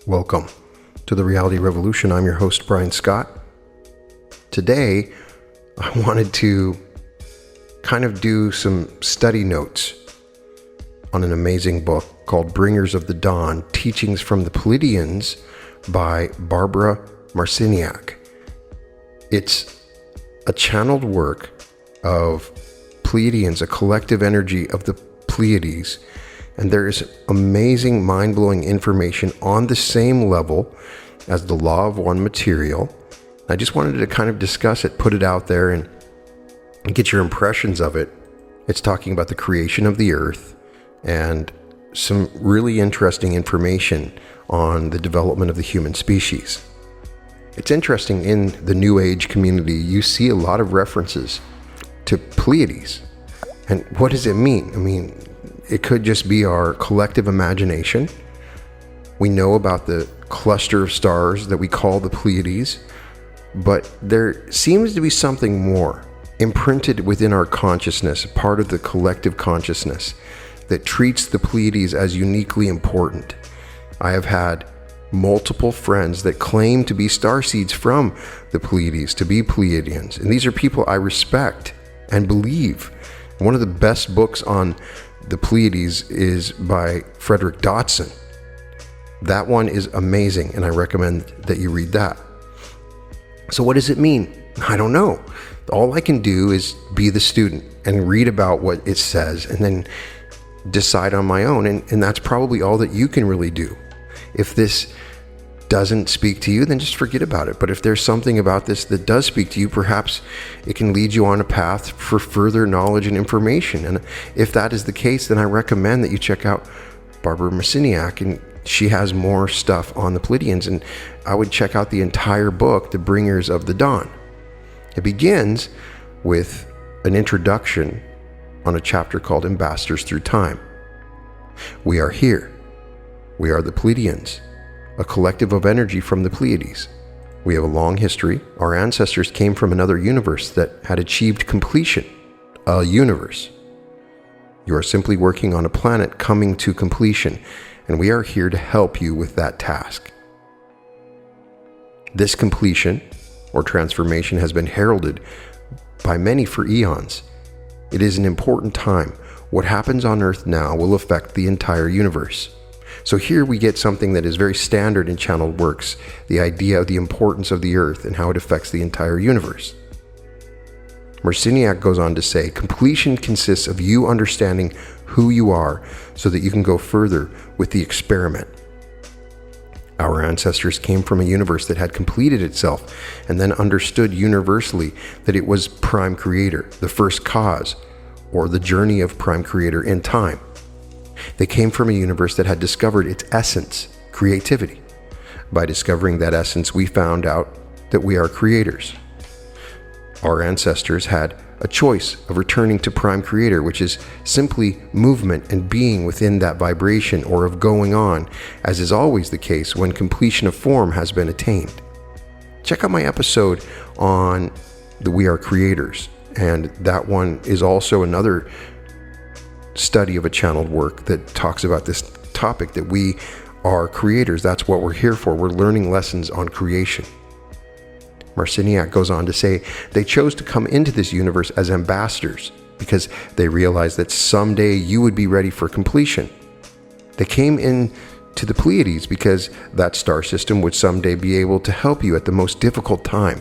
Welcome to the Reality Revolution. I'm your host, Brian Scott. Today, I wanted to kind of do some study notes on an amazing book called Bringers of the Dawn, Teachings from the Pleiadians by Barbara Marciniak. It's a channeled work of Pleiadians, a collective energy of the Pleiades, and there is amazing, mind-blowing information on the same level as the law of one material. I just wanted to kind of discuss it, put it out there, and get your impressions of it. It's talking about the creation of the earth and some really interesting information on the development of the human species. It's interesting, in the New Age community, you see a lot of references to Pleiades. And what does it mean? I mean, it could just be our collective imagination. We know about the cluster of stars that we call the Pleiades, but there seems to be something more imprinted within our consciousness, part of the collective consciousness, that treats the Pleiades as uniquely important. I have had multiple friends that claim to be starseeds from the Pleiades, to be Pleiadians, and these are people I respect and believe. One of the best books on the Pleiades is by Frederick Dodson. That one is amazing, and I recommend that you read that. So what does it mean? I don't know. All I can do is be the student and read about what it says and then decide on my own, and that's probably all that you can really do. If this doesn't speak to you, then just forget about it. But if there's something about this that does speak to you, perhaps it can lead you on a path for further knowledge and information. And if that is the case, then I recommend that you check out Barbara Marciniak, and she has more stuff on the Pleiadians, and I would check out the entire book, The Bringers of the Dawn. It begins with an introduction on a chapter called Ambassadors Through Time. We are here. We are the Pleiadians, a collective of energy from the Pleiades. We have a long history. Our ancestors came from another universe that had achieved completion, a universe. You are simply working on a planet coming to completion, and we are here to help you with that task. This completion or transformation has been heralded by many for eons. It is an important time. What happens on Earth now will affect the entire universe. So here we get something that is very standard in channeled works, the idea of the importance of the Earth and how it affects the entire universe. Marciniak goes on to say, completion consists of you understanding who you are so that you can go further with the experiment. Our ancestors came from a universe that had completed itself and then understood universally that it was Prime Creator, the first cause, or the journey of Prime Creator in time. They came from a universe that had discovered its essence, creativity. By discovering that essence, we found out that we are creators. Our ancestors had a choice of returning to Prime Creator, which is simply movement and being within that vibration, or of going on, as is always the case when completion of form has been attained. Check out my episode on the We Are Creators, and that one is also another study of a channeled work that talks about this topic, that we are creators. That's what we're here for. We're learning lessons on creation. Marciniak goes on to say, they chose to come into this universe as ambassadors because they realized that someday you would be ready for completion. They came in to the Pleiades because that star system would someday be able to help you at the most difficult time,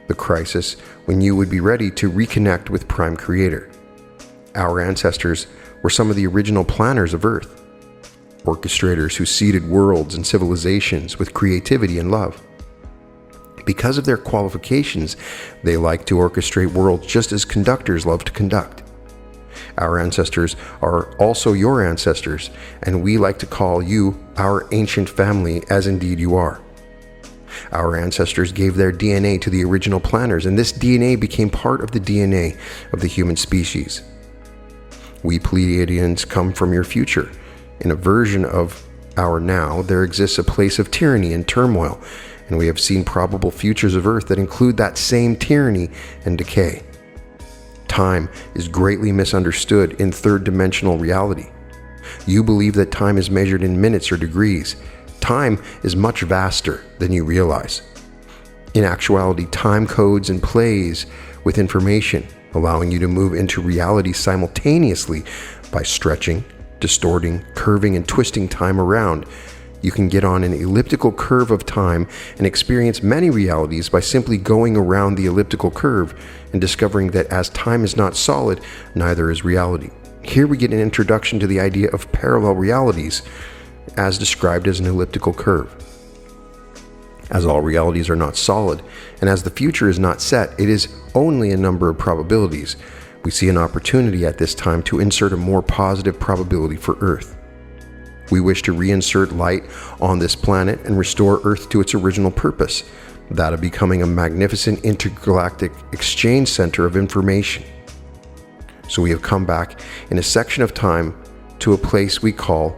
the crisis when you would be ready to reconnect with Prime Creator. Our ancestors were some of the original planners of Earth, orchestrators who seeded worlds and civilizations with creativity and love. Because of their qualifications, they like to orchestrate worlds just as conductors love to conduct. Our ancestors are also your ancestors, and we like to call you our ancient family, as indeed you are. Our ancestors gave their DNA to the original planners, and this DNA became part of the DNA of the human species. We Pleiadians come from your future. In a version of our now, there exists a place of tyranny and turmoil, and we have seen probable futures of Earth that include that same tyranny and decay. Time is greatly misunderstood in third-dimensional reality. You believe that time is measured in minutes or degrees. Time is much vaster than you realize. In actuality, time codes and plays with information, allowing you to move into reality simultaneously by stretching, distorting, curving, and twisting time around. You can get on an elliptical curve of time and experience many realities by simply going around the elliptical curve and discovering that as time is not solid, neither is reality. Here we get an introduction to the idea of parallel realities, as described as an elliptical curve. As all realities are not solid, and as the future is not set, it is only a number of probabilities. We see an opportunity at this time to insert a more positive probability for Earth. We wish to reinsert light on this planet and restore Earth to its original purpose, that of becoming a magnificent intergalactic exchange center of information. So we have come back in a section of time to a place we call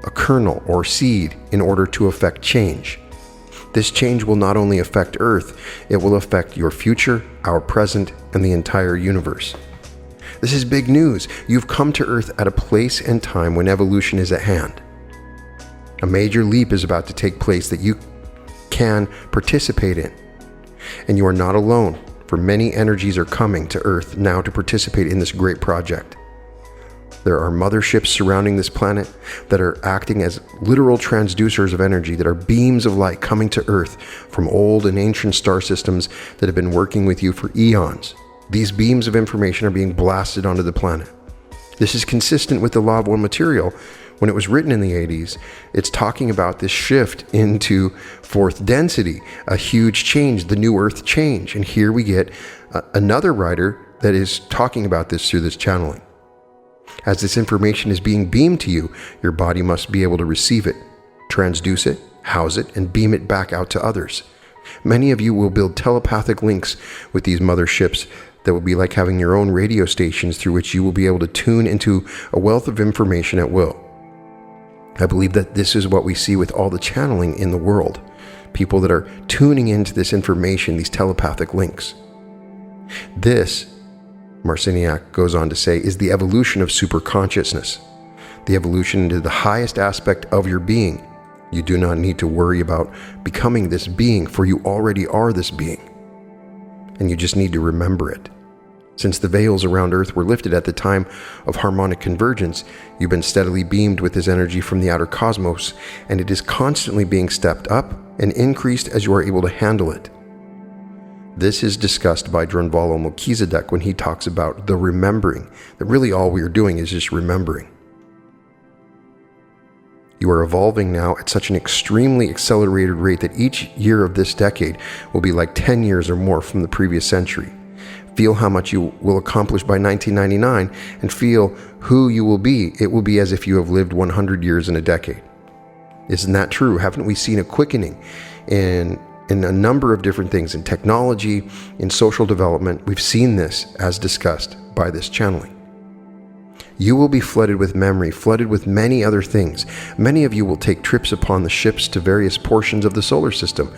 a kernel or seed in order to effect change. This change will not only affect Earth, it will affect your future, our present, and the entire universe. This is big news. You've come to Earth at a place and time when evolution is at hand. A major leap is about to take place that you can participate in. And you are not alone, for many energies are coming to Earth now to participate in this great project. There are motherships surrounding this planet that are acting as literal transducers of energy, that are beams of light coming to Earth from old and ancient star systems that have been working with you for eons. These beams of information are being blasted onto the planet. This is consistent with the law of one material. When it was written in the 80s, it's talking about this shift into fourth density, a huge change, the new Earth change. And here we get another writer that is talking about this through this channeling. As this information is being beamed to you, your body must be able to receive it, transduce it, house it, and beam it back out to others. Many of you will build telepathic links with these motherships that will be like having your own radio stations through which you will be able to tune into a wealth of information at will. I believe that this is what we see with all the channeling in the world. People that are tuning into this information, these telepathic links. This, Marciniak goes on to say, is the evolution of superconsciousness. The evolution into the highest aspect of your being. You do not need to worry about becoming this being, for you already are this being. And you just need to remember it. Since the veils around Earth were lifted at the time of harmonic convergence, you've been steadily beamed with this energy from the outer cosmos, and it is constantly being stepped up and increased as you are able to handle it. This is discussed by Drunvalo Melchizedek when he talks about the remembering, that really all we are doing is just remembering. You are evolving now at such an extremely accelerated rate that each year of this decade will be like 10 years or more from the previous century. Feel how much you will accomplish by 1999 and feel who you will be. It will be as if you have lived 100 years in a decade. Isn't that true? Haven't we seen a quickening in a number of different things, in technology, in social development? We've seen this as discussed by this channeling. You will be flooded with memory, flooded with many other things. Many of you will take trips upon the ships to various portions of the solar system.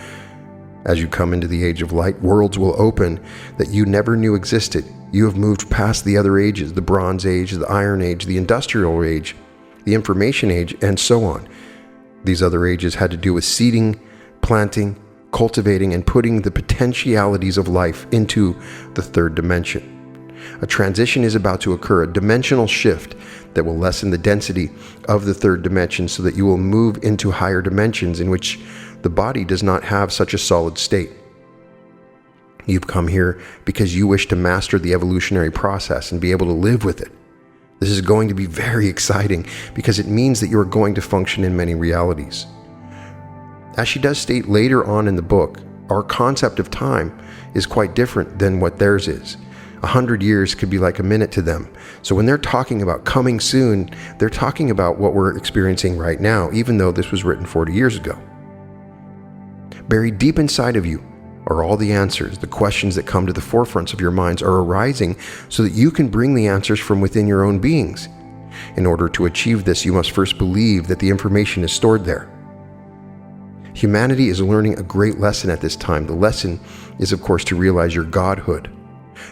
As you come into the age of light, worlds will open that you never knew existed. You have moved past the other ages, the Bronze Age, the Iron Age, the Industrial Age, the Information Age, and so on. These other ages had to do with seeding, planting, cultivating, and putting the potentialities of life into the third dimension. A transition is about to occur, a dimensional shift that will lessen the density of the third dimension so that you will move into higher dimensions in which the body does not have such a solid state. You've come here because you wish to master the evolutionary process and be able to live with it. This is going to be very exciting because it means that you are going to function in many realities. As she does state later on in the book, our concept of time is quite different than what theirs is. 100 years could be like a minute to them. So when they're talking about coming soon, they're talking about what we're experiencing right now, even though this was written 40 years ago. Buried deep inside of you are all the answers. The questions that come to the forefronts of your minds are arising so that you can bring the answers from within your own beings. In order to achieve this, you must first believe that the information is stored there. Humanity is learning a great lesson at this time. The lesson is, of course, to realize your godhood,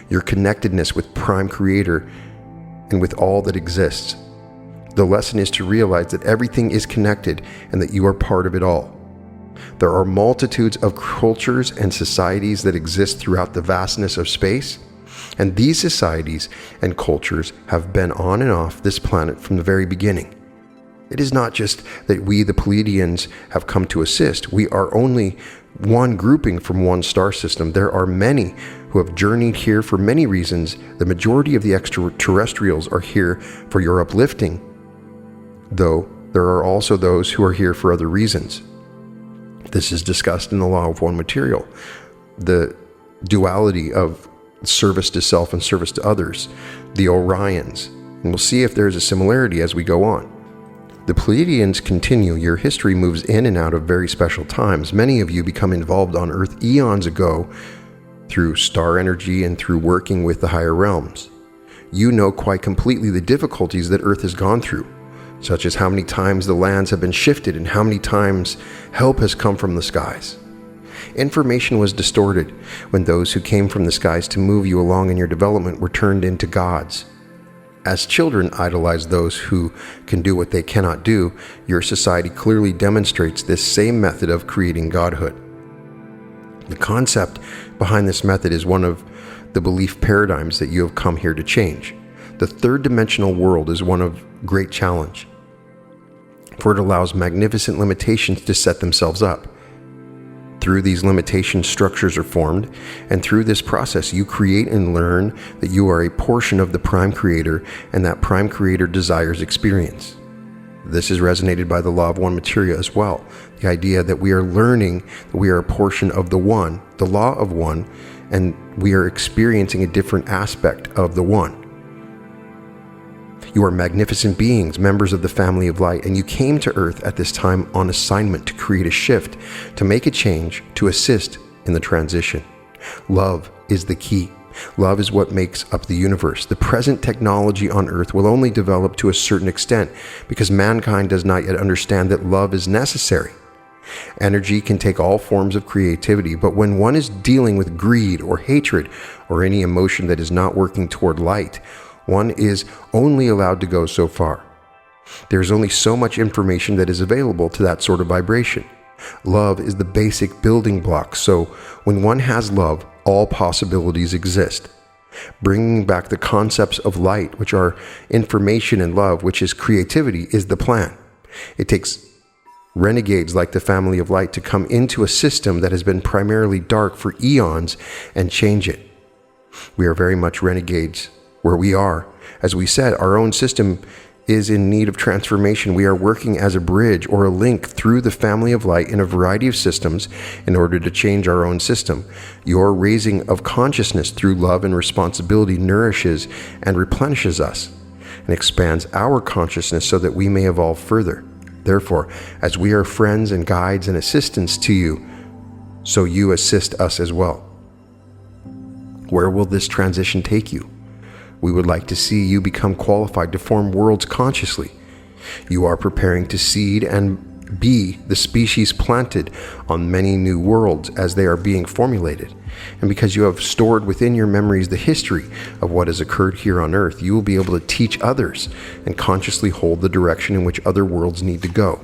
your connectedness with Prime Creator and with all that exists. The lesson is to realize that everything is connected and that you are part of it all. There are multitudes of cultures and societies that exist throughout the vastness of space, and these societies and cultures have been on and off this planet from the very beginning. It is not just that we, the Pleiadians, have come to assist. We are only one grouping from one star system. There are many who have journeyed here for many reasons. The majority of the extraterrestrials are here for your uplifting, though there are also those who are here for other reasons. This is discussed in the Law of One Material, the duality of service to self and service to others, the Orions, and we'll see if there's a similarity as we go on. The Pleiadians continue. Your history moves in and out of very special times. Many of you become involved on Earth eons ago through star energy and through working with the higher realms. You know quite completely the difficulties that Earth has gone through, such as how many times the lands have been shifted and how many times help has come from the skies. Information was distorted when those who came from the skies to move you along in your development were turned into gods. As children idolize those who can do what they cannot do, your society clearly demonstrates this same method of creating godhood. The concept behind this method is one of the belief paradigms that you have come here to change. The third dimensional world is one of great challenge, for it allows magnificent limitations to set themselves up. Through these limitations, structures are formed, and through this process you create and learn that you are a portion of the Prime Creator, and that Prime Creator desires experience. This is resonated by the Law of One Materia as well. The idea that we are learning that we are a portion of the One, the Law of One, and we are experiencing a different aspect of the One. You are magnificent beings, members of the family of light, and you came to Earth at this time on assignment to create a shift, to make a change, to assist in the transition. Love is the key. Love is what makes up the universe. The present technology on Earth will only develop to a certain extent because mankind does not yet understand that love is necessary. Energy can take all forms of creativity, but when one is dealing with greed or hatred or any emotion that is not working toward light, one is only allowed to go so far. There is only so much information that is available to that sort of vibration. Love is the basic building block, so when one has love, all possibilities exist. Bringing back the concepts of light, which are information and love, which is creativity, is the plan. It takes renegades like the family of light to come into a system that has been primarily dark for eons and change it. We are very much renegades where we are. As we said, our own system is in need of transformation. We are working as a bridge or a link through the family of light in a variety of systems in order to change our own system. Your raising of consciousness through love and responsibility nourishes and replenishes us and expands our consciousness so that we may evolve further. Therefore, as we are friends and guides and assistants to you, so you assist us as well. Where will this transition take you? We would like to see you become qualified to form worlds consciously. You are preparing to seed and be the species planted on many new worlds as they are being formulated. And because you have stored within your memories the history of what has occurred here on Earth, you will be able to teach others and consciously hold the direction in which other worlds need to go.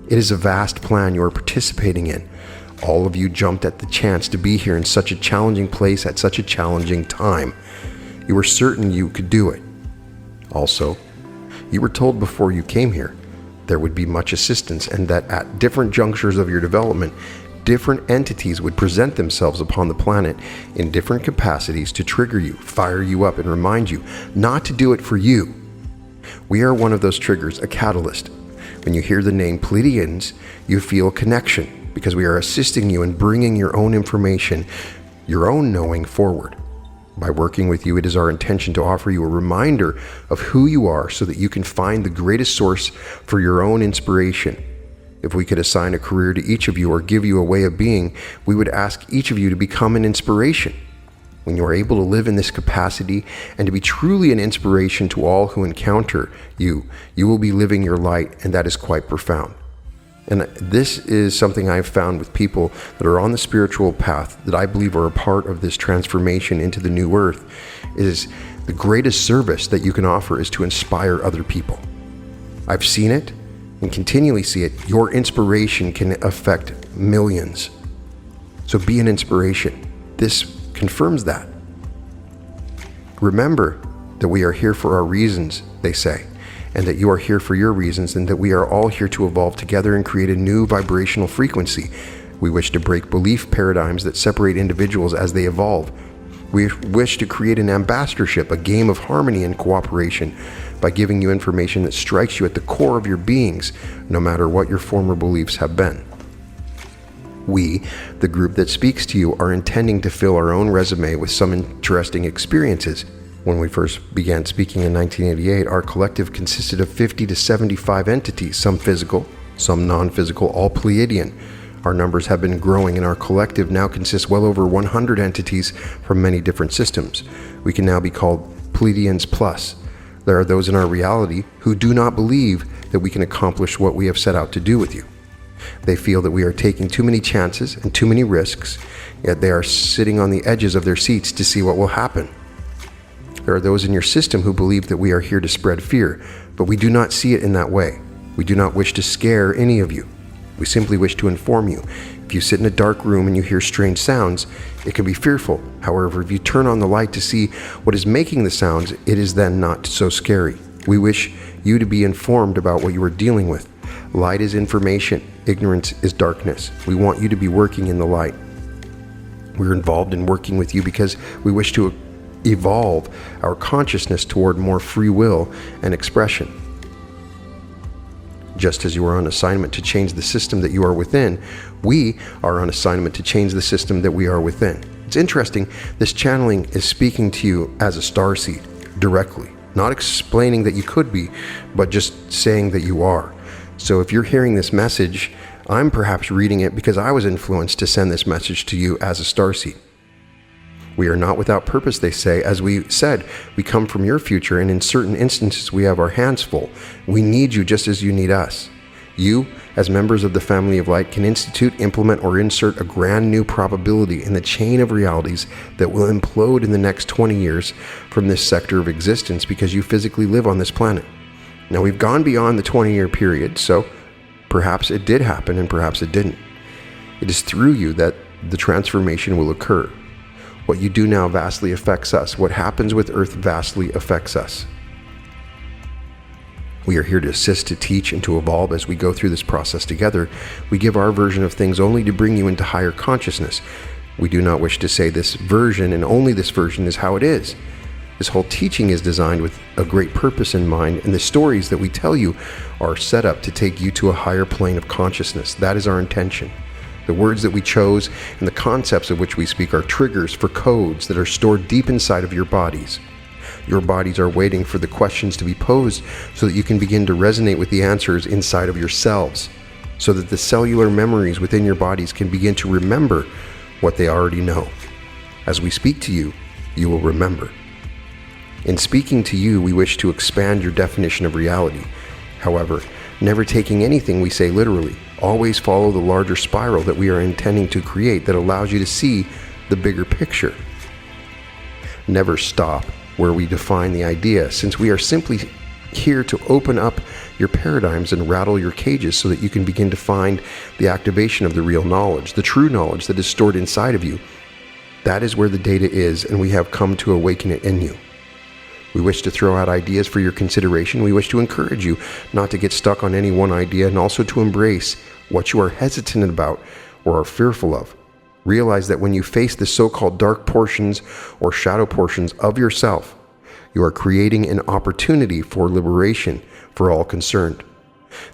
It is a vast plan you are participating in. All of you jumped at the chance to be here in such a challenging place at such a challenging time. You were certain you could do it. Also, you were told before you came here there would be much assistance and that at different junctures of your development, different entities would present themselves upon the planet in different capacities to trigger you, fire you up, and remind you not to do it for you. We are one of those triggers, a catalyst. When you hear the name Pleiadians, you feel a connection because we are assisting you in bringing your own information, your own knowing forward. By working with you, it is our intention to offer you a reminder of who you are so that you can find the greatest source for your own inspiration. If we could assign a career to each of you or give you a way of being, we would ask each of you to become an inspiration. When you are able to live in this capacity and to be truly an inspiration to all who encounter you, you will be living your light, and that is quite profound. And this is something I've found with people that are on the spiritual path that I believe are a part of this transformation into the new earth, is the greatest service that you can offer is to inspire other people. I've seen it and continually see it. Your inspiration can affect millions. So be an inspiration. This confirms that. Remember that we are here for our reasons, they say, and that you are here for your reasons, and that we are all here to evolve together and create a new vibrational frequency. We wish to break belief paradigms that separate individuals as they evolve. We wish to create an ambassadorship, a game of harmony and cooperation, by giving you information that strikes you at the core of your beings, no matter what your former beliefs have been. We, the group that speaks to you, are intending to fill our own resume with some interesting experiences. When we first began speaking in 1988, our collective consisted of 50 to 75 entities, some physical, some non-physical, all Pleiadian. Our numbers have been growing, and our collective now consists well over 100 entities from many different systems. We can now be called Pleiadians Plus. There are those in our reality who do not believe that we can accomplish what we have set out to do with you. They feel that we are taking too many chances and too many risks, yet they are sitting on the edges of their seats to see what will happen. There are those in your system who believe that we are here to spread fear, but we do not see it in that way. We do not wish to scare any of you. We simply wish to inform you. If you sit in a dark room and you hear strange sounds, it can be fearful. However, if you turn on the light to see what is making the sounds, it is then not so scary. We wish you to be informed about what you are dealing with. Light is information. Ignorance is darkness. We want you to be working in the light. We're involved in working with you because we wish to evolve our consciousness toward more free will and expression. Just as you are on assignment to change the system that you are within, we are on assignment to change the system that we are within. It's interesting, this channeling is speaking to you as a starseed directly, not explaining that you could be, but just saying that you are. So if you're hearing this message, I'm perhaps reading it because I was influenced to send this message to you as a starseed. We are not without purpose, they say. As we said, we come from your future, and in certain instances we have our hands full. We need you just as you need us. You, as members of the family of light, can institute, implement, or insert a grand new probability in the chain of realities that will implode in the next 20 years from this sector of existence because you physically live on this planet. Now, we've gone beyond the 20-year period, so perhaps it did happen and perhaps it didn't. It is through you that the transformation will occur. What you do now vastly affects us. What happens with Earth vastly affects us. We are here to assist, to teach, and to evolve as we go through this process together. We give our version of things only to bring you into higher consciousness. We do not wish to say this version and only this version is how it is. This whole teaching is designed with a great purpose in mind, and the stories that we tell you are set up to take you to a higher plane of consciousness. That is our intention. The words that we chose and the concepts of which we speak are triggers for codes that are stored deep inside of your bodies. Your bodies are waiting for the questions to be posed so that you can begin to resonate with the answers inside of yourselves, so that the cellular memories within your bodies can begin to remember what they already know. As we speak to you, you will remember. In speaking to you, we wish to expand your definition of reality. However, never taking anything we say literally. Always follow the larger spiral that we are intending to create that allows you to see the bigger picture. Never stop where we define the idea, since we are simply here to open up your paradigms and rattle your cages so that you can begin to find the activation of the real knowledge, the true knowledge that is stored inside of you. That is where the data is, and we have come to awaken it in you. We wish to throw out ideas for your consideration. We wish to encourage you not to get stuck on any one idea, and also to embrace what you are hesitant about or are fearful of. Realize that when you face the so-called dark portions or shadow portions of yourself, you are creating an opportunity for liberation for all concerned.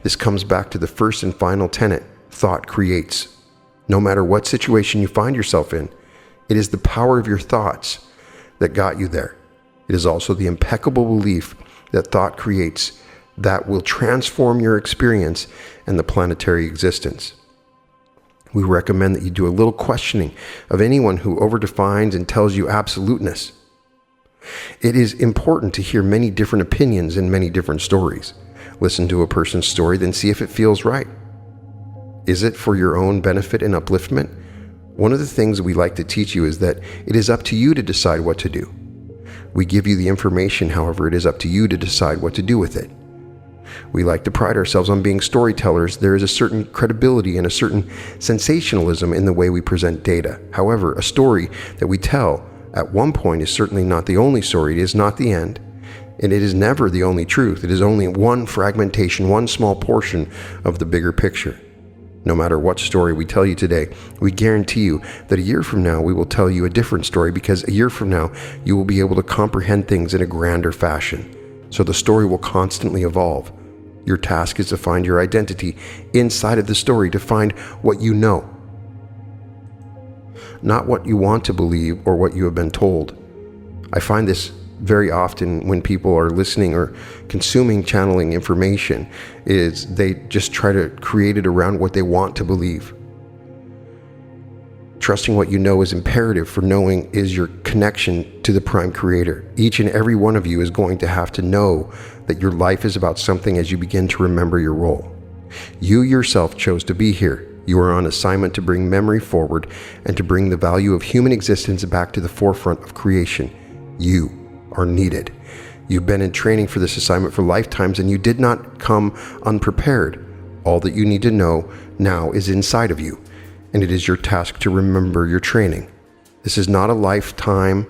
This comes back to the first and final tenet: thought creates. No matter what situation you find yourself in, it is the power of your thoughts that got you there. It is also the impeccable belief that thought creates that will transform your experience and the planetary existence. We recommend that you do a little questioning of anyone who overdefines and tells you absoluteness. It is important to hear many different opinions and many different stories. Listen to a person's story, then see if it feels right. Is it for your own benefit and upliftment? One of the things we like to teach you is that it is up to you to decide what to do. We give you the information, however, it is up to you to decide what to do with it. We like to pride ourselves on being storytellers. There is a certain credibility and a certain sensationalism in the way we present data. However, a story that we tell at one point is certainly not the only story. It is not the end, and it is never the only truth. It is only one fragmentation, one small portion of the bigger picture. No matter what story we tell you today, we guarantee you that a year from now we will tell you a different story, because a year from now you will be able to comprehend things in a grander fashion. So the story will constantly evolve. Your task is to find your identity inside of the story, to find what you know, not what you want to believe or what you have been told. I find this very often when people are listening or consuming channeling information, is they just try to create it around what they want to believe. Trusting what you know is imperative, for knowing is your connection to the Prime Creator. Each and every one of you is going to have to know that your life is about something as you begin to remember your role. You yourself chose to be here. You are on assignment to bring memory forward and to bring the value of human existence back to the forefront of creation. You are needed. You've been in training for this assignment for lifetimes, and you did not come unprepared. All that you need to know now is inside of you, and it is your task to remember your training. This is not a lifetime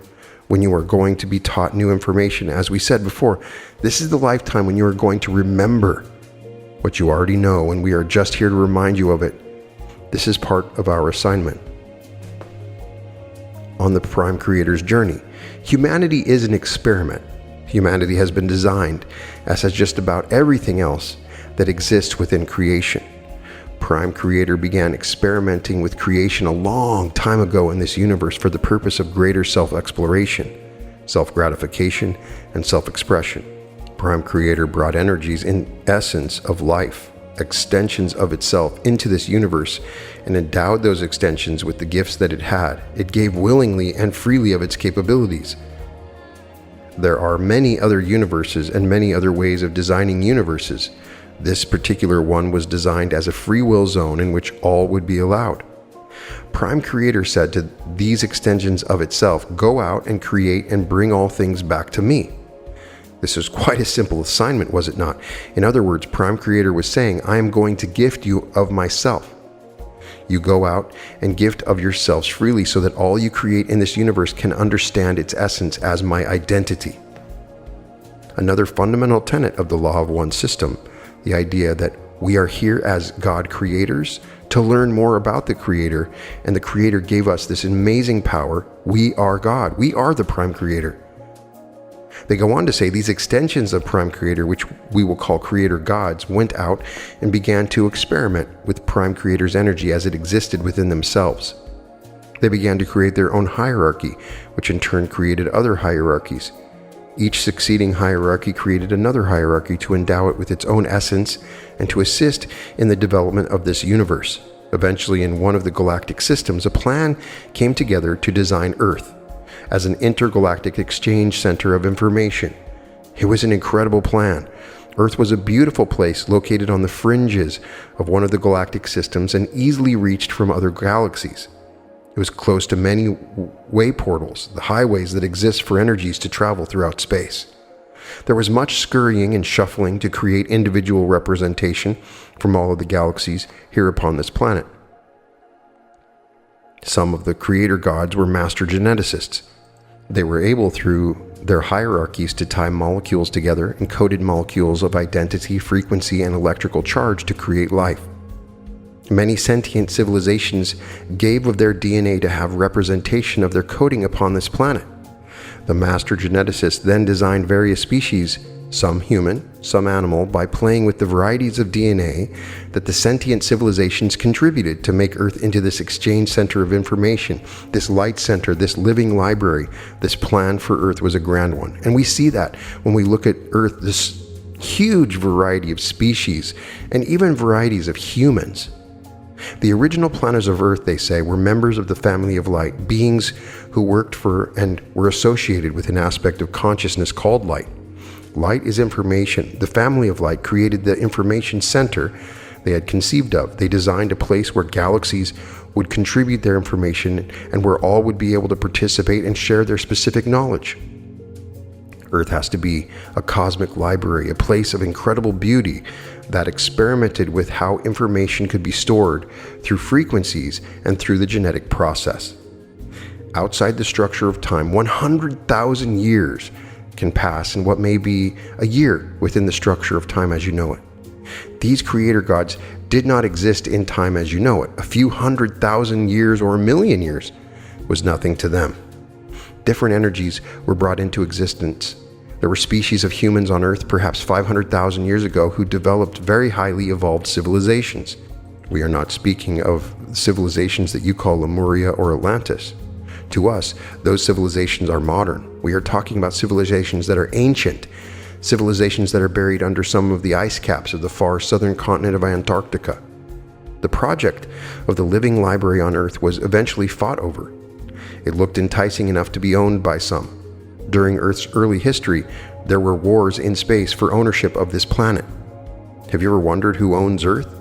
when you are going to be taught new information. As we said before, this is the lifetime when you are going to remember what you already know, and we are just here to remind you of it. This is part of our assignment on the Prime Creator's journey. Humanity is an experiment. Humanity has been designed, as has just about everything else that exists within creation. Prime Creator began experimenting with creation a long time ago in this universe for the purpose of greater self-exploration, self-gratification, and self-expression. Prime Creator brought energies in essence of life, extensions of itself, into this universe, and endowed those extensions with the gifts that it had. It gave willingly and freely of its capabilities. There are many other universes and many other ways of designing universes. This particular one was designed as a free will zone in which all would be allowed. Prime Creator said to these extensions of itself, "Go out and create and bring all things back to me." This was quite a simple assignment, was it not? In other words, Prime Creator was saying, I am going to gift you of myself. You go out and gift of yourselves freely, so that all you create in this universe can understand its essence as my identity. Another fundamental tenet of the Law of One system, the idea that we are here as God creators to learn more about the Creator, and the Creator gave us this amazing power. We are God. We are the Prime Creator. They go on to say these extensions of Prime Creator, which we will call Creator Gods, went out and began to experiment with Prime Creator's energy as it existed within themselves. They began to create their own hierarchy, which in turn created other hierarchies. Each succeeding hierarchy created another hierarchy to endow it with its own essence and to assist in the development of this universe. Eventually, in one of the galactic systems, a plan came together to design Earth as an intergalactic exchange center of information. It was an incredible plan. Earth was a beautiful place located on the fringes of one of the galactic systems and easily reached from other galaxies. It was close to many way portals, the highways that exist for energies to travel throughout space. There was much scurrying and shuffling to create individual representation from all of the galaxies here upon this planet. Some of the creator gods were master geneticists. They were able, through their hierarchies, to tie molecules together, encoded molecules of identity, frequency, and electrical charge to create life. Many sentient civilizations gave of their DNA to have representation of their coding upon this planet. The master geneticists then designed various species, some human, some animal, by playing with the varieties of DNA that the sentient civilizations contributed to make Earth into this exchange center of information, this light center, this living library. This plan for Earth was a grand one. And we see that when we look at Earth, this huge variety of species and even varieties of humans. The original planners of Earth, they say, were members of the family of light, beings who worked for and were associated with an aspect of consciousness called light. Light is information. The family of light created the information center they had conceived of. They designed a place where galaxies would contribute their information and where all would be able to participate and share their specific knowledge. Earth has to be a cosmic library, a place of incredible beauty that experimented with how information could be stored through frequencies and through the genetic process. Outside the structure of time, 100,000 years can pass in what may be a year within the structure of time as you know it. These creator gods did not exist in time as you know it. A few 100,000 years or a million years was nothing to them. Different energies were brought into existence. There were species of humans on Earth perhaps 500,000 years ago who developed very highly evolved civilizations. We are not speaking of civilizations that you call Lemuria or Atlantis. To us, those civilizations are modern. We are talking about civilizations that are ancient, civilizations that are buried under some of the ice caps of the far southern continent of Antarctica. The project of the living library on Earth was eventually fought over. It looked enticing enough to be owned by some. During Earth's early history, there were wars in space for ownership of this planet. Have you ever wondered who owns Earth?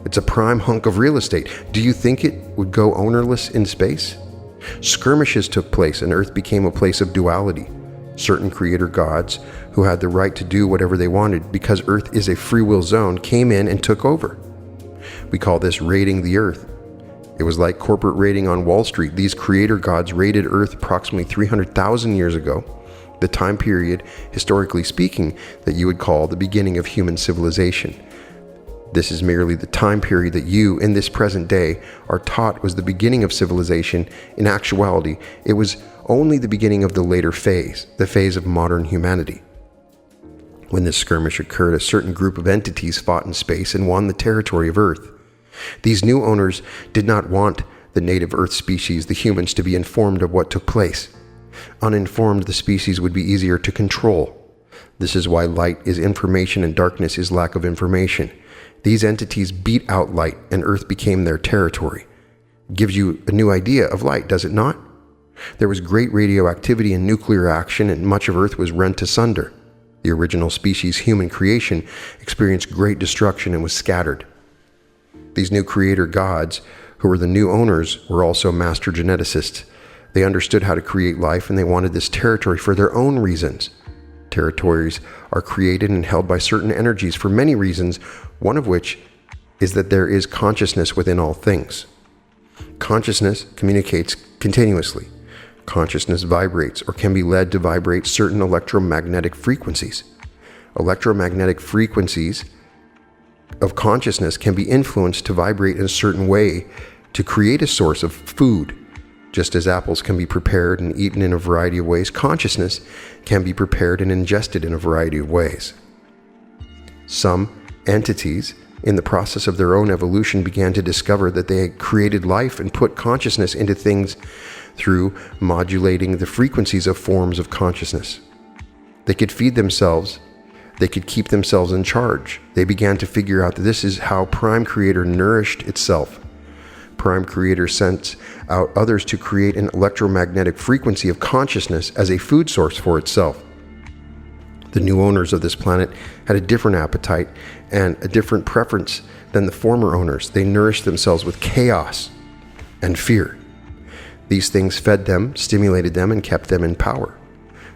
It's a prime hunk of real estate. Do you think it would go ownerless in space? Skirmishes took place and Earth became a place of duality. Certain creator gods, who had the right to do whatever they wanted because Earth is a free will zone, came in and took over. We call this raiding the Earth. It was like corporate raiding on Wall Street. These creator gods raided Earth approximately 300,000 years ago, the time period, historically speaking, that you would call the beginning of human civilization. This is merely the time period that you, in this present day, are taught was the beginning of civilization. In actuality, it was only the beginning of the later phase, the phase of modern humanity. When this skirmish occurred, a certain group of entities fought in space and won the territory of Earth. These new owners did not want the native Earth species, the humans, to be informed of what took place. Uninformed, the species would be easier to control. This is why light is information and darkness is lack of information. These entities beat out light and Earth became their territory. Gives you a new idea of light, does it not? There was great radioactivity and nuclear action, and much of Earth was rent asunder. The original species, human creation, experienced great destruction and was scattered. These new creator gods, who were the new owners, were also master geneticists. They understood how to create life and they wanted this territory for their own reasons. Territories are created and held by certain energies for many reasons, one of which is that there is consciousness within all things. Consciousness communicates continuously. Consciousness vibrates or can be led to vibrate certain electromagnetic frequencies. Electromagnetic frequencies of consciousness can be influenced to vibrate in a certain way to create a source of food. Just as apples can be prepared and eaten in a variety of ways, consciousness can be prepared and ingested in a variety of ways. Some entities, in the process of their own evolution, began to discover that they had created life and put consciousness into things through modulating the frequencies of forms of consciousness. They could feed themselves. They could keep themselves in charge. They began to figure out that this is how Prime Creator nourished itself. Prime Creator sent out others to create an electromagnetic frequency of consciousness as a food source for itself. The new owners of this planet had a different appetite and a different preference than the former owners. They nourished themselves with chaos and fear. These things fed them, stimulated them, and kept them in power.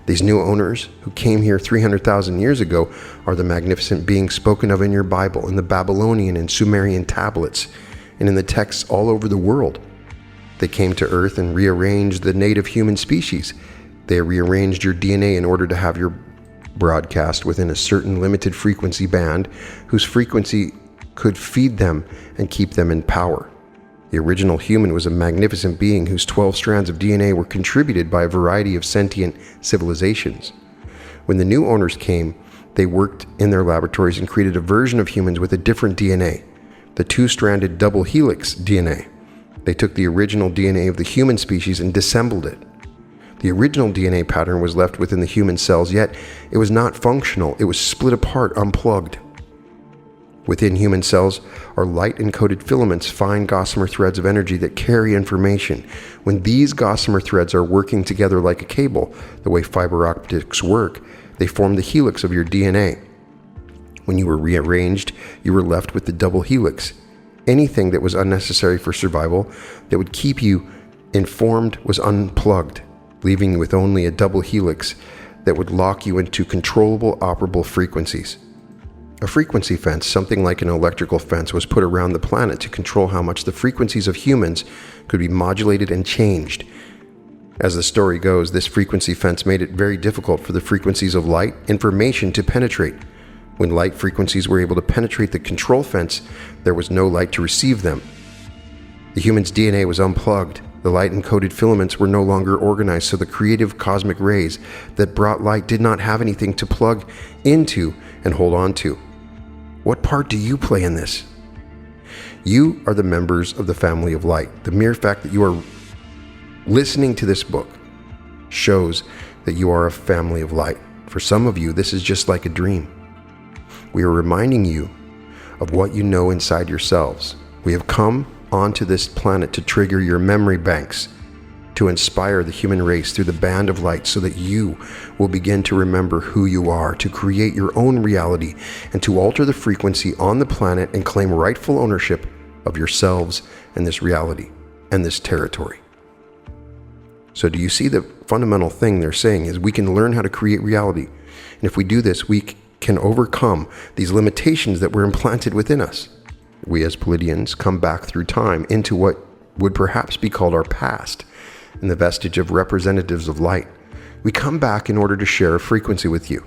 These new owners who came here 300,000 years ago are the magnificent beings spoken of in your Bible, in the Babylonian and Sumerian tablets, and in the texts all over the world. They came to Earth and rearranged the native human species. They rearranged your DNA in order to have your broadcast within a certain limited frequency band whose frequency could feed them and keep them in power. The original human was a magnificent being whose 12 strands of DNA were contributed by a variety of sentient civilizations. When the new owners came, they worked in their laboratories and created a version of humans with a different DNA, the two-stranded double helix DNA. They took the original DNA of the human species and disassembled it. The original DNA pattern was left within the human cells, yet it was not functional. It was split apart, unplugged. Within human cells are light-encoded filaments, fine gossamer threads of energy that carry information. When these gossamer threads are working together like a cable, the way fiber optics work, they form the helix of your DNA. When you were rearranged, you were left with the double helix. Anything that was unnecessary for survival, that would keep you informed, was unplugged, leaving you with only a double helix that would lock you into controllable, operable frequencies. A frequency fence, something like an electrical fence, was put around the planet to control how much the frequencies of humans could be modulated and changed. As the story goes, this frequency fence made it very difficult for the frequencies of light, information to penetrate. When light frequencies were able to penetrate the control fence, there was no light to receive them. The human's DNA was unplugged. The light-encoded filaments were no longer organized, so the creative cosmic rays that brought light did not have anything to plug into and hold on to. What part do you play in this? You are the members of the family of light. The mere fact that you are listening to this book shows that you are a family of light. For some of you, this is just like a dream. We are reminding you of what you know inside yourselves. We have come onto this planet to trigger your memory banks, to inspire the human race through the band of light so that you will begin to remember who you are, to create your own reality, and to alter the frequency on the planet and claim rightful ownership of yourselves and this reality and this territory. So do you see the fundamental thing they're saying is we can learn how to create reality. And if we do this, we can overcome these limitations that were implanted within us. We as Pleiadians come back through time into what would perhaps be called our past, and the vestige of representatives of light. We come back in order to share a frequency with you.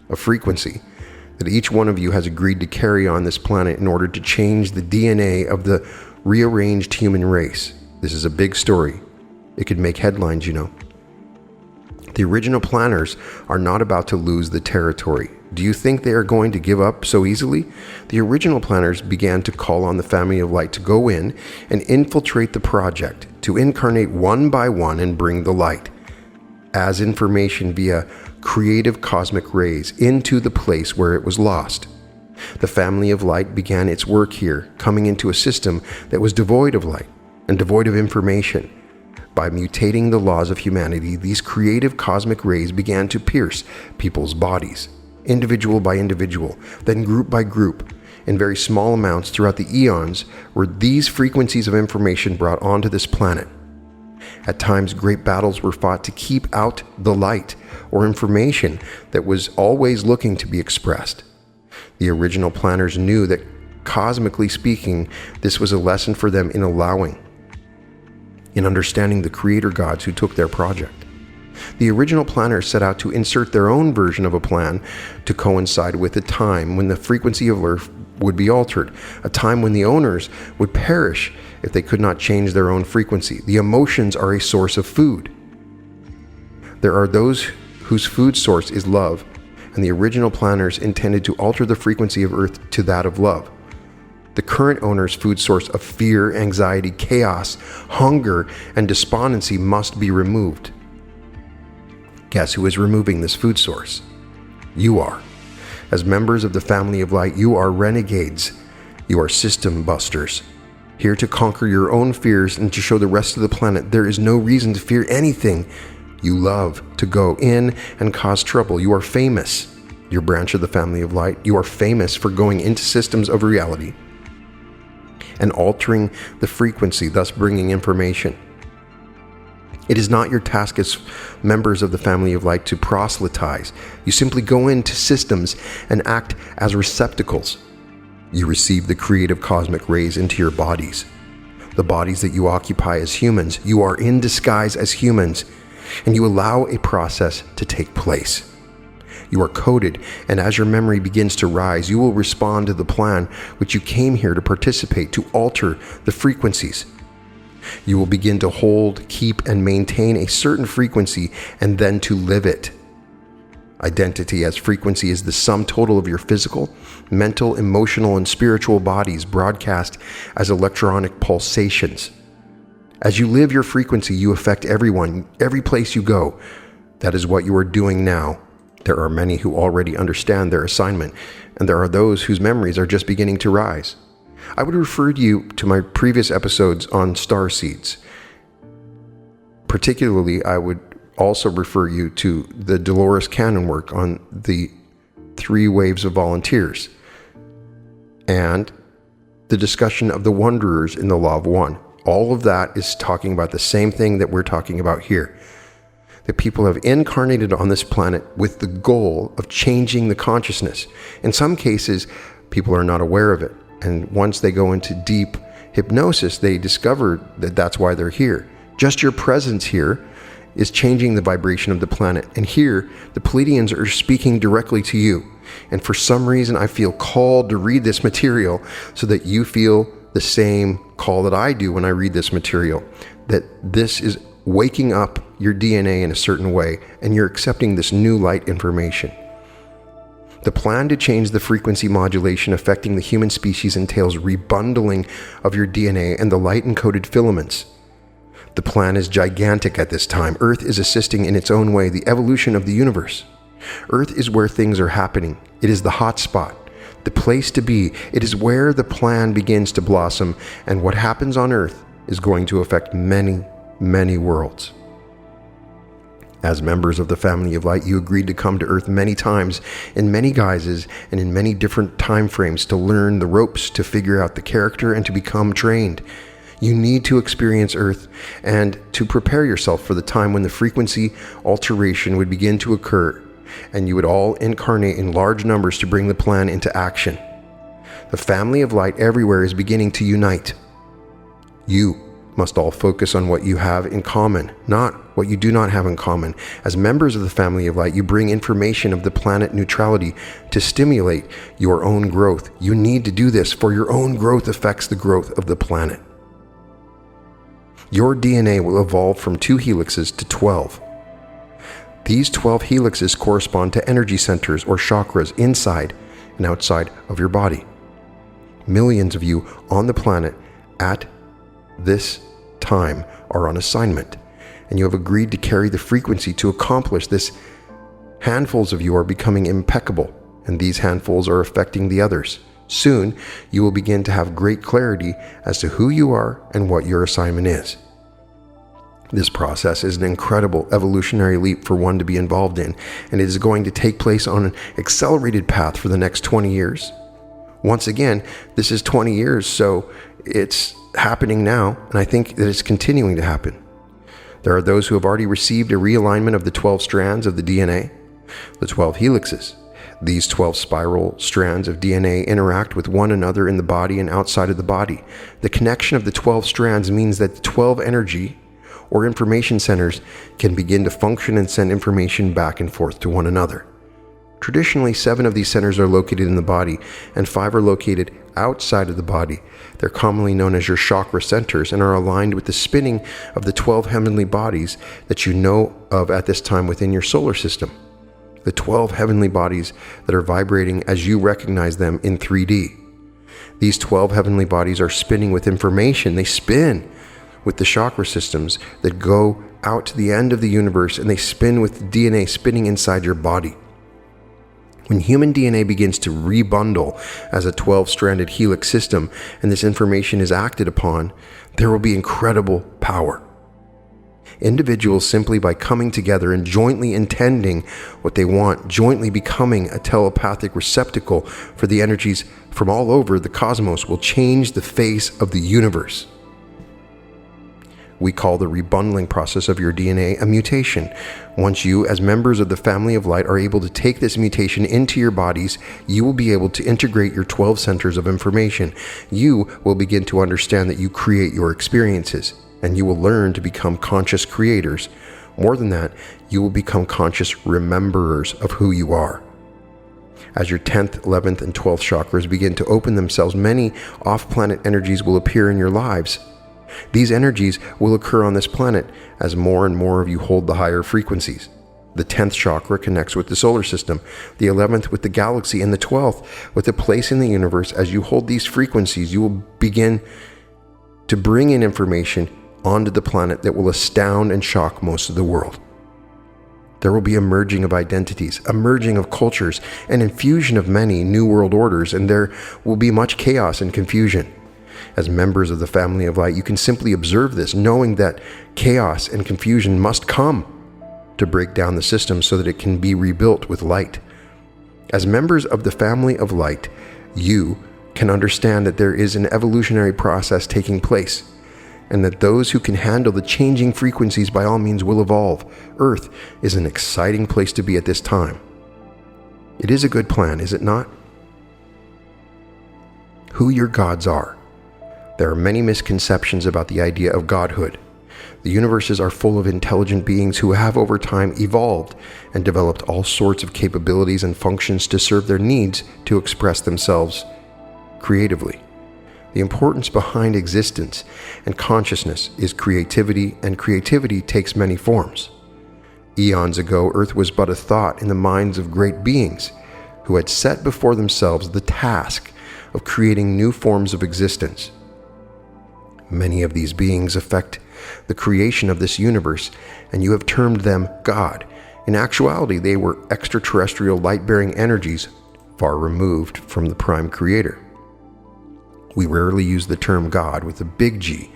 A frequency that each one of you has agreed to carry on this planet in order to change the DNA of the rearranged human race. This is a big story. It could make headlines, you know. The original planners are not about to lose the territory. Do you think they are going to give up so easily? The original planners began to call on the family of light to go in and infiltrate the project, to incarnate one by one and bring the light as information via creative cosmic rays into the place where it was lost. The family of light began its work here, coming into a system that was devoid of light and devoid of information. By mutating the laws of humanity, these creative cosmic rays began to pierce people's bodies, individual by individual, then group by group. In very small amounts throughout the eons were these frequencies of information brought onto this planet. At times, great battles were fought to keep out the light or information that was always looking to be expressed. The original planners knew that, cosmically speaking, this was a lesson for them in allowing, in understanding the creator gods who took their project. The original planners set out to insert their own version of a plan to coincide with a time when the frequency of Earth would be altered, a time when the owners would perish if they could not change their own frequency. The emotions are a source of food. There are those whose food source is love, and the original planners intended to alter the frequency of Earth to that of love. The current owner's food source of fear, anxiety, chaos, hunger, and despondency must be removed. Guess who is removing this food source? You are. As members of the family of light, you are renegades. You are system busters, here to conquer your own fears and to show the rest of the planet there is no reason to fear anything. You love to go in and cause trouble. You are famous. Your branch of the family of light, you are famous for going into systems of reality and altering the frequency, thus bringing information. It is not your task as members of the family of light to proselytize. You simply go into systems and act as receptacles. You receive the creative cosmic rays into your bodies, the bodies that you occupy as humans. You are in disguise as humans, and you allow a process to take place. You are coded, and as your memory begins to rise, you will respond to the plan which you came here to participate, to alter the frequencies. You will begin to hold, keep, and maintain a certain frequency, and then to live it. Identity as frequency is the sum total of your physical, mental, emotional, and spiritual bodies broadcast as electronic pulsations. As you live your frequency, you affect everyone, every place you go. That is what you are doing now. There are many who already understand their assignment, and there are those whose memories are just beginning to rise. I would refer you to my previous episodes on star seeds. Particularly, I would also refer you to the Dolores Cannon work on the 3 waves of volunteers and the discussion of the wanderers in the Law of One. All of that is talking about the same thing that we're talking about here. that people have incarnated on this planet with the goal of changing the consciousness. In some cases, people are not aware of it. And once they go into deep hypnosis, they discover that that's why they're here. Just your presence here is changing the vibration of the planet. And here, the Pleiadians are speaking directly to you. And for some reason, I feel called to read this material so that you feel the same call that I do when I read this material. That this is waking up your DNA in a certain way, and you're accepting this new light information. The plan to change the frequency modulation affecting the human species entails rebundling of your DNA and the light-encoded filaments. The plan is gigantic at this time. Earth is assisting in its own way the evolution of the universe. Earth is where things are happening. It is the hot spot, the place to be. It is where the plan begins to blossom, and what happens on Earth is going to affect many, many worlds. As members of the family of light, you agreed to come to Earth many times, in many guises, and in many different time frames to learn the ropes, to figure out the character, and to become trained. You need to experience Earth and to prepare yourself for the time when the frequency alteration would begin to occur, and you would all incarnate in large numbers to bring the plan into action. The family of light everywhere is beginning to unite. You must all focus on what you have in common, not what you do not have in common. As members of the family of light, you bring information of the planet neutrality to stimulate your own growth. You need to do this, for your own growth affects the growth of the planet. Your DNA will evolve from 2 helixes to 12. These 12 helixes correspond to energy centers or chakras inside and outside of your body. Millions of you on the planet at this time are on assignment, and you have agreed to carry the frequency to accomplish this. Handfuls of you are becoming impeccable, and these handfuls are affecting the others. Soon, you will begin to have great clarity as to who you are and what your assignment is. This process is an incredible evolutionary leap for one to be involved in, and it is going to take place on an accelerated path for the next 20 years. Once again, this is 20 years, so it's happening now, and I think that it's continuing to happen. There are those who have already received a realignment of the 12 strands of the DNA, the 12 helixes. These 12 spiral strands of DNA interact with one another in the body and outside of the body. The connection of the 12 strands means that the 12 energy or information centers can begin to function and send information back and forth to one another. Traditionally, 7 of these centers are located in the body, and 5 are located outside of the body. They're commonly known as your chakra centers and are aligned with the spinning of the 12 heavenly bodies that you know of at this time within your solar system. The 12 heavenly bodies that are vibrating as you recognize them in 3D. These 12 heavenly bodies are spinning with information. They spin with the chakra systems that go out to the end of the universe, and they spin with DNA spinning inside your body. When human DNA begins to rebundle as a 12-stranded helix system, and this information is acted upon, there will be incredible power. Individuals, simply by coming together and jointly intending what they want, jointly becoming a telepathic receptacle for the energies from all over the cosmos, will change the face of the universe. We call the rebundling process of your DNA a mutation. Once you, as members of the family of light, are able to take this mutation into your bodies, you will be able to integrate your 12 centers of information. You will begin to understand that you create your experiences, and you will learn to become conscious creators. More than that, you will become conscious rememberers of who you are. As your 10th, 11th, and 12th chakras begin to open themselves, many off-planet energies will appear in your lives. These energies will occur on this planet as more and more of you hold the higher frequencies. The 10th chakra connects with the solar system, the 11th with the galaxy, and the 12th with a place in the universe. As you hold these frequencies, you will begin to bring in information onto the planet that will astound and shock most of the world. There will be a merging of identities, a merging of cultures, an infusion of many new world orders, and there will be much chaos and confusion. As members of the family of light, you can simply observe this, knowing that chaos and confusion must come to break down the system so that it can be rebuilt with light. As members of the family of light, you can understand that there is an evolutionary process taking place. and that those who can handle the changing frequencies by all means will evolve. Earth is an exciting place to be at this time. It is a good plan, is it not? Who your gods are. There are many misconceptions about the idea of godhood. The universes are full of intelligent beings who have over time evolved and developed all sorts of capabilities and functions to serve their needs to express themselves creatively. The importance behind existence and consciousness is creativity, and creativity takes many forms. Eons ago, Earth was but a thought in the minds of great beings who had set before themselves the task of creating new forms of existence. Many of these beings affect the creation of this universe, and you have termed them God. In actuality, they were extraterrestrial light-bearing energies far removed from the Prime Creator. We rarely use the term God with a big G.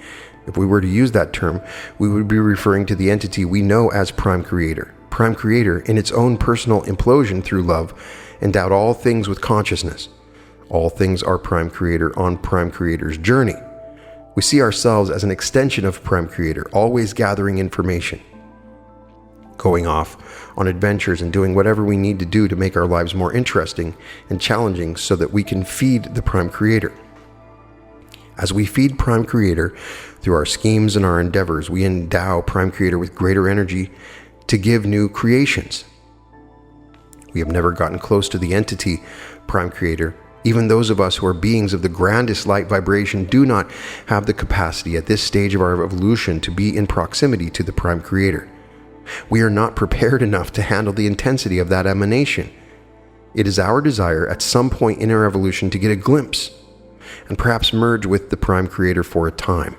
If we were to use that term, we would be referring to the entity we know as Prime Creator. Prime Creator, in its own personal implosion through love, endowed all things with consciousness. All things are Prime Creator on Prime Creator's journey. We see ourselves as an extension of Prime Creator, always gathering information, going off on adventures and doing whatever we need to do to make our lives more interesting and challenging so that we can feed the Prime Creator. As we feed Prime Creator through our schemes and our endeavors, we endow Prime Creator with greater energy to give new creations. We have never gotten close to the entity Prime Creator. Even those of us who are beings of the grandest light vibration do not have the capacity at this stage of our evolution to be in proximity to the Prime Creator. We are not prepared enough to handle the intensity of that emanation. It is our desire at some point in our evolution to get a glimpse and perhaps merge with the Prime Creator for a time.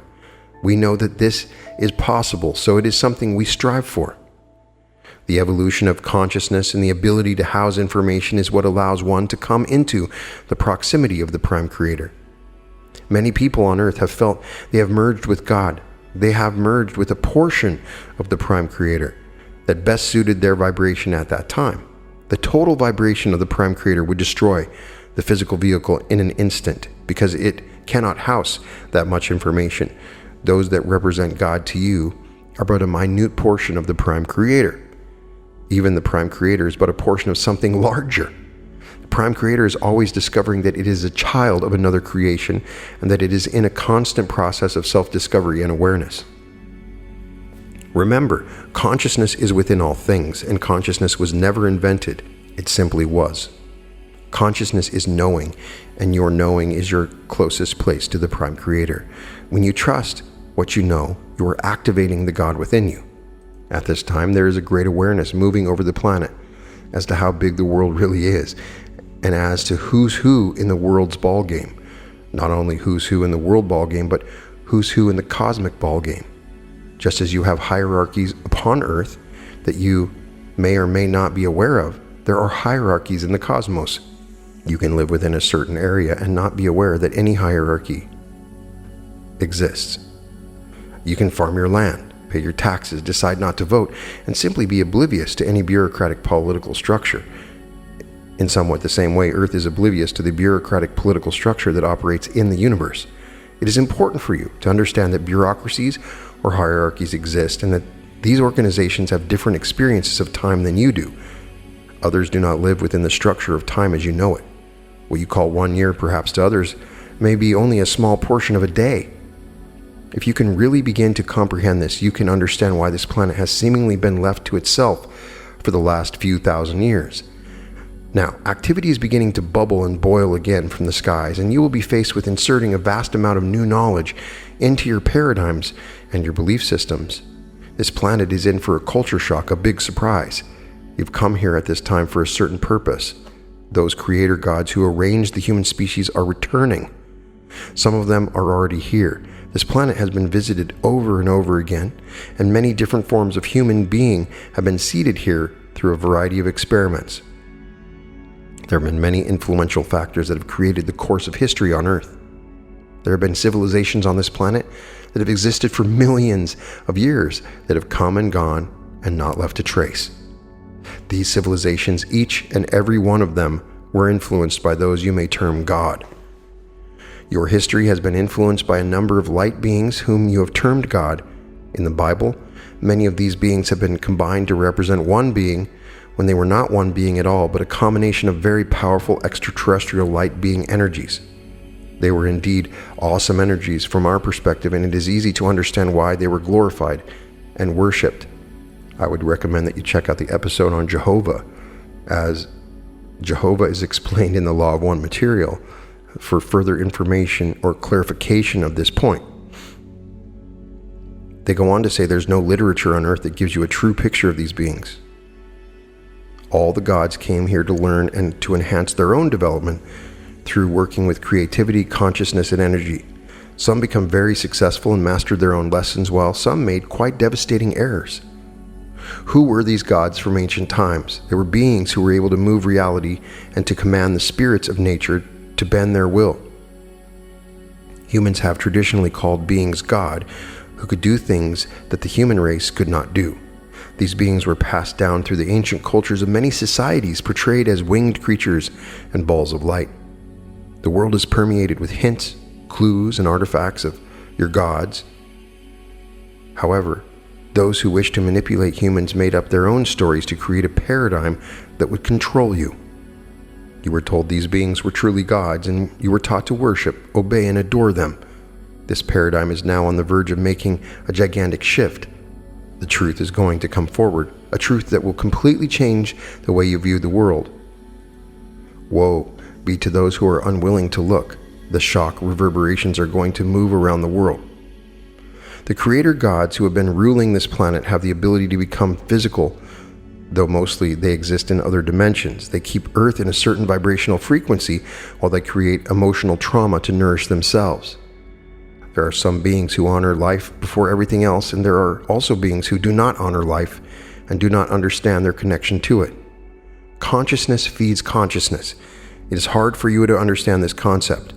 We know that this is possible, so it is something we strive for. The evolution of consciousness and the ability to house information is what allows one to come into the proximity of the Prime Creator. Many people on Earth have felt they have merged with God. They have merged with a portion of the Prime Creator that best suited their vibration at that time. The total vibration of the Prime Creator would destroy the physical vehicle in an instant because it cannot house that much information. Those that represent God to you are but a minute portion of the Prime Creator. Even the Prime Creator is but a portion of something larger. The Prime Creator is always discovering that it is a child of another creation and that it is in a constant process of self-discovery and awareness. Remember, consciousness is within all things, and consciousness was never invented. It simply was. Consciousness is knowing, and your knowing is your closest place to the Prime Creator. When you trust what you know, you are activating the God within you. At this time, there is a great awareness moving over the planet as to how big the world really is, and as to who's who in the world's ballgame. Not only who's who in the world ballgame, but who's who in the cosmic ballgame. Just as you have hierarchies upon Earth that you may or may not be aware of, there are hierarchies in the cosmos. You can live within a certain area and not be aware that any hierarchy exists. You can farm your land, pay your taxes, decide not to vote, and simply be oblivious to any bureaucratic political structure. In somewhat the same way, Earth is oblivious to the bureaucratic political structure that operates in the universe. It is important for you to understand that bureaucracies or hierarchies exist and that these organizations have different experiences of time than you do. Others do not live within the structure of time as you know it. What you call 1 year, perhaps to others, may be only a small portion of a day. If you can really begin to comprehend this, you can understand why this planet has seemingly been left to itself for the last few thousand years. Now, activity is beginning to bubble and boil again from the skies, and you will be faced with inserting a vast amount of new knowledge into your paradigms and your belief systems. This planet is in for a culture shock, a big surprise. You've come here at this time for a certain purpose. Those creator gods who arranged the human species are returning. Some of them are already here. This planet has been visited over and over again, and many different forms of human being have been seeded here through a variety of experiments. There have been many influential factors that have created the course of history on Earth. There have been civilizations on this planet that have existed for millions of years that have come and gone and not left a trace. These civilizations, each and every one of them, were influenced by those you may term God. Your history has been influenced by a number of light beings whom you have termed God. In the Bible, many of these beings have been combined to represent one being when they were not one being at all, but a combination of very powerful extraterrestrial light being energies. They were indeed awesome energies from our perspective, and it is easy to understand why they were glorified and worshipped. I would recommend that you check out the episode on Jehovah, as Jehovah is explained in the Law of One Material, for further information or clarification of this point. They go on to say there's no literature on earth that gives you a true picture of these beings. All the gods came here to learn and to enhance their own development through working with creativity, consciousness, and energy. Some become very successful and mastered their own lessons, while some made quite devastating errors. Who were these gods from ancient times? They were beings who were able to move reality and to command the spirits of nature to bend their will. Humans have traditionally called beings God, who could do things that the human race could not do. These beings were passed down through the ancient cultures of many societies, portrayed as winged creatures and balls of light. The world is permeated with hints, clues, and artifacts of your gods. However, those who wish to manipulate humans made up their own stories to create a paradigm that would control you. You were told these beings were truly gods, and you were taught to worship, obey, and adore them. This paradigm is now on the verge of making a gigantic shift. The truth is going to come forward, a truth that will completely change the way you view the world. Woe be to those who are unwilling to look. The shock reverberations are going to move around the world. The creator gods who have been ruling this planet have the ability to become physical, though mostly they exist in other dimensions. They keep Earth in a certain vibrational frequency while they create emotional trauma to nourish themselves. There are some beings who honor life before everything else, and there are also beings who do not honor life and do not understand their connection to it. Consciousness feeds consciousness. It is hard for you to understand this concept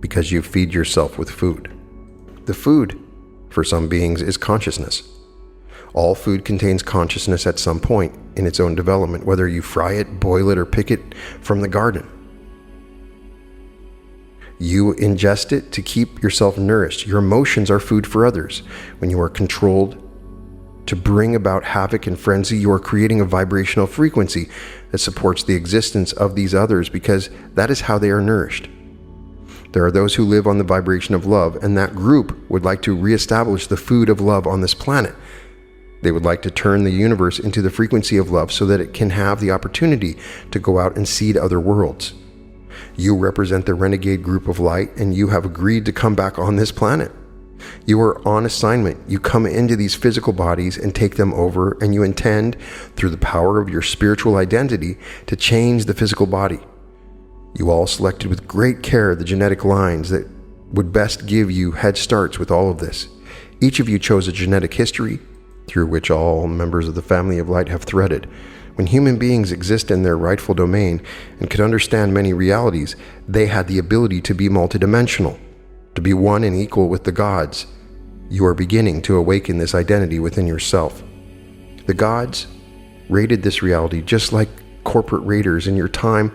because you feed yourself with food. The food, for some beings, is consciousness. All food contains consciousness at some point in its own development, whether you fry it, boil it, or pick it from the garden. You ingest it to keep yourself nourished. Your emotions are food for others. When you are controlled to bring about havoc and frenzy, you are creating a vibrational frequency that supports the existence of these others, because that is how they are nourished. There are those who live on the vibration of love, and that group would like to reestablish the food of love on this planet. They would like to turn the universe into the frequency of love so that it can have the opportunity to go out and seed other worlds. You represent the renegade group of light, and you have agreed to come back on this planet. You are on assignment. You come into these physical bodies and take them over, and you intend, through the power of your spiritual identity, to change the physical body. You all selected with great care the genetic lines that would best give you head starts with all of this. Each of you chose a genetic history through which all members of the family of light have threaded. When human beings exist in their rightful domain and could understand many realities, they had the ability to be multidimensional, to be one and equal with the gods. You are beginning to awaken this identity within yourself. The gods raided this reality just like corporate raiders in your time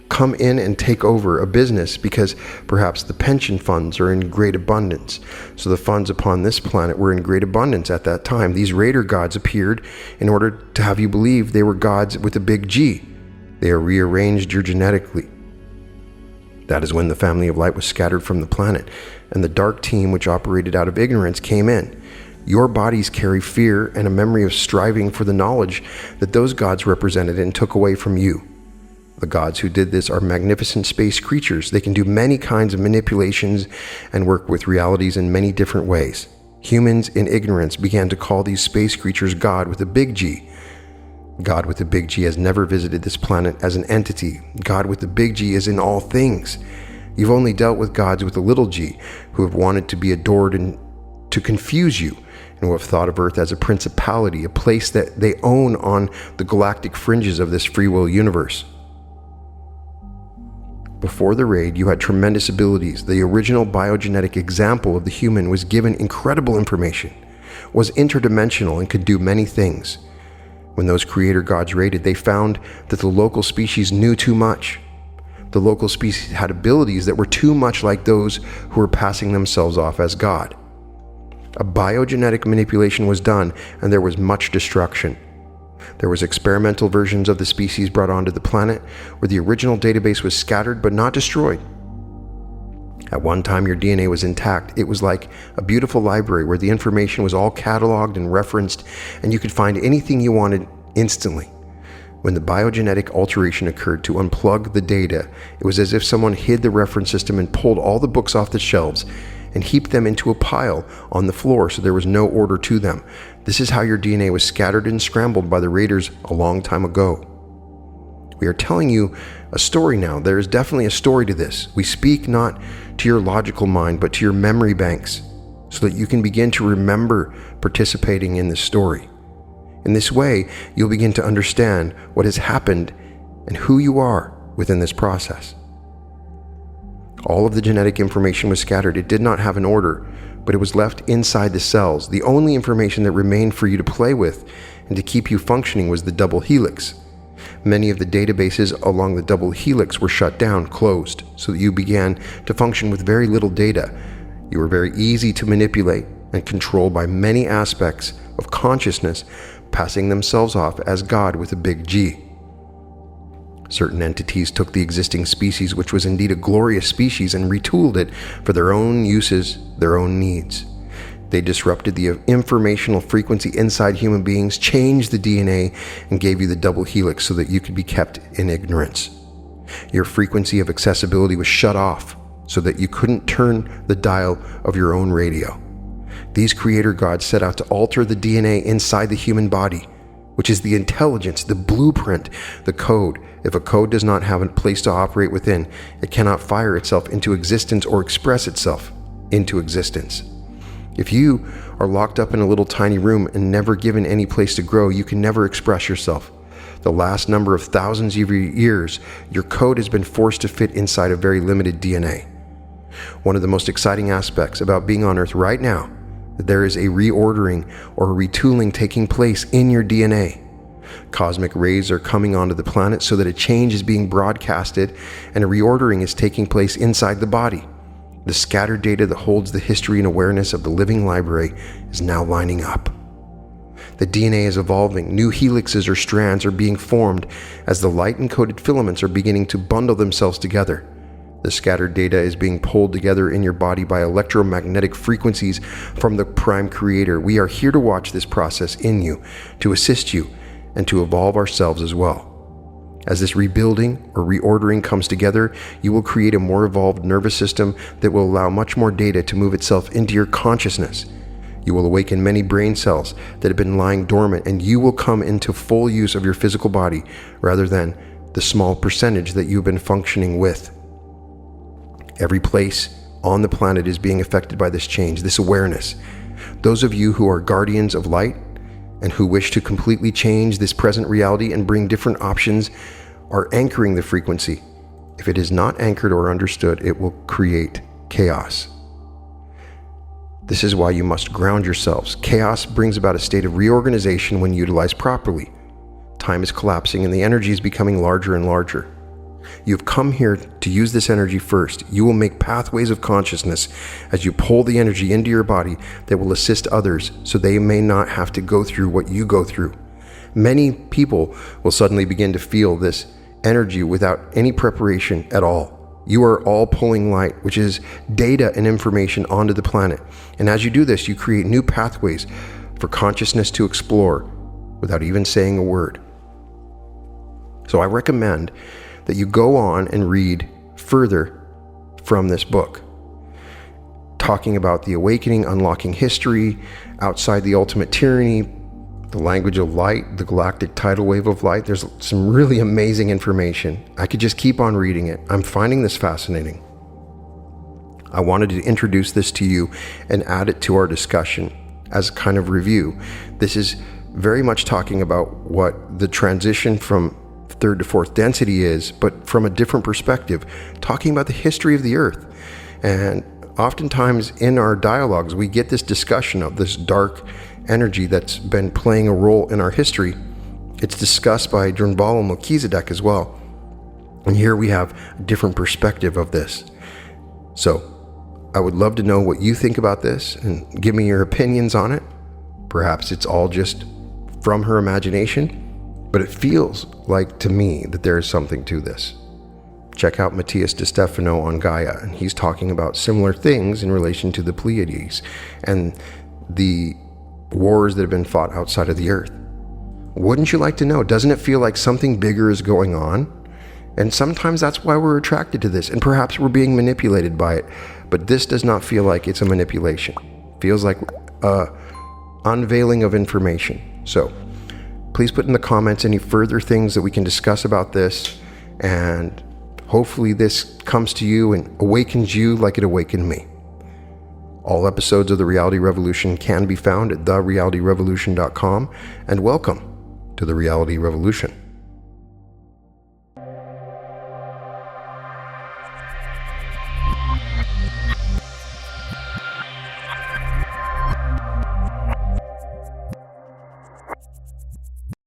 come in and take over a business because perhaps the pension funds are in great abundance. So the funds upon this planet were in great abundance at that time. These raider gods appeared in order to have you believe they were gods with a big G. They are rearranged you genetically. That is when the family of light was scattered from the planet, and the dark team, which operated out of ignorance, came in. Your bodies carry fear and a memory of striving for the knowledge that those gods represented and took away from you. The gods who did this are magnificent space creatures. They can do many kinds of manipulations and work with realities in many different ways. Humans in ignorance began to call these space creatures God with a big G. God with a big G has never visited this planet as an entity. God with the big G is in all things. You've only dealt with gods with a little g, who have wanted to be adored and to confuse you, and who have thought of Earth as a principality, a place that they own on the galactic fringes of this free will universe. Before the raid, you had tremendous abilities. The original biogenetic example of the human was given incredible information, was interdimensional, and could do many things. When those creator gods raided, they found that the local species knew too much. The local species had abilities that were too much like those who were passing themselves off as God. A biogenetic manipulation was done, and there was much destruction. There was experimental versions of the species brought onto the planet, where the original database was scattered but not destroyed. At one time, your DNA was intact. It was like a beautiful library where the information was all cataloged and referenced, and you could find anything you wanted instantly. When the biogenetic alteration occurred to unplug the data, it was as if someone hid the reference system and pulled all the books off the shelves and heaped them into a pile on the floor so there was no order to them. This is how your DNA was scattered and scrambled by the raiders a long time ago. We are telling you a story now. There is definitely a story to this. We speak not to your logical mind, but to your memory banks, so that you can begin to remember participating in this story. In this way, you'll begin to understand what has happened and who you are within this process. All of the genetic information was scattered. It did not have an order, but it was left inside the cells. The only information that remained for you to play with and to keep you functioning was the double helix. Many of the databases along the double helix were shut down, closed, so that you began to function with very little data. You were very easy to manipulate and control by many aspects of consciousness, passing themselves off as God with a big G. Certain entities took the existing species, which was indeed a glorious species, and retooled it for their own uses, their own needs. They disrupted the informational frequency inside human beings, changed the DNA, and gave you the double helix so that you could be kept in ignorance. Your frequency of accessibility was shut off so that you couldn't turn the dial of your own radio. These creator gods set out to alter the DNA inside the human body, which is the intelligence, the blueprint, the code. If a code does not have a place to operate within, it cannot fire itself into existence or express itself into existence. If you are locked up in a little tiny room and never given any place to grow, you can never express yourself. The last number of thousands of years, your code has been forced to fit inside a very limited DNA. One of the most exciting aspects about being on Earth right now, there is a reordering or a retooling taking place in your DNA. Cosmic rays are coming onto the planet so that a change is being broadcasted and a reordering is taking place inside the body. The scattered data that holds the history and awareness of the living library is now lining up. The DNA is evolving. New helixes or strands are being formed as the light-encoded filaments are beginning to bundle themselves together. The scattered data is being pulled together in your body by electromagnetic frequencies from the Prime Creator. We are here to watch this process in you, to assist you, and to evolve ourselves as well. As this rebuilding or reordering comes together, you will create a more evolved nervous system that will allow much more data to move itself into your consciousness. You will awaken many brain cells that have been lying dormant, and you will come into full use of your physical body rather than the small percentage that you've been functioning with. Every place on the planet is being affected by this change, this awareness. Those of you who are guardians of light and who wish to completely change this present reality and bring different options are anchoring the frequency. If it is not anchored or understood, it will create chaos. This is why you must ground yourselves. Chaos brings about a state of reorganization when utilized properly. Time is collapsing and the energy is becoming larger and larger. You've come here to use this energy first. You will make pathways of consciousness as you pull the energy into your body that will assist others so they may not have to go through what you go through. Many people will suddenly begin to feel this energy without any preparation at all. You are all pulling light, which is data and information onto the planet. And as you do this, you create new pathways for consciousness to explore without even saying a word. So I recommend that you go on and read further from this book, talking about the awakening, unlocking history, outside the ultimate tyranny, the language of light, the galactic tidal wave of light. There's some really amazing information. I could just keep on reading it. I'm finding this fascinating. I wanted to introduce this to you and add it to our discussion as a kind of review. This is very much talking about what the transition from third to fourth density is, but from a different perspective, talking about the history of the Earth. And oftentimes in our dialogues, we get this discussion of this dark energy that's been playing a role in our history. It's discussed by Drunval and Melchizedek as well. And here we have a different perspective of this. So I would love to know what you think about this and give me your opinions on it. Perhaps it's all just from her imagination, but it feels like to me that there is something to this. Check out Matthias De Stefano on Gaia, and he's talking about similar things in relation to the Pleiadians and the wars that have been fought outside of the Earth. Wouldn't you like to know? Doesn't it feel like something bigger is going on? And sometimes that's why we're attracted to this, and perhaps we're being manipulated by it. But this does not feel like it's a manipulation. It feels like unveiling of information. So please put in the comments any further things that we can discuss about this, and hopefully this comes to you and awakens you like it awakened me. All episodes of The Reality Revolution can be found at therealityrevolution.com, and welcome to The Reality Revolution.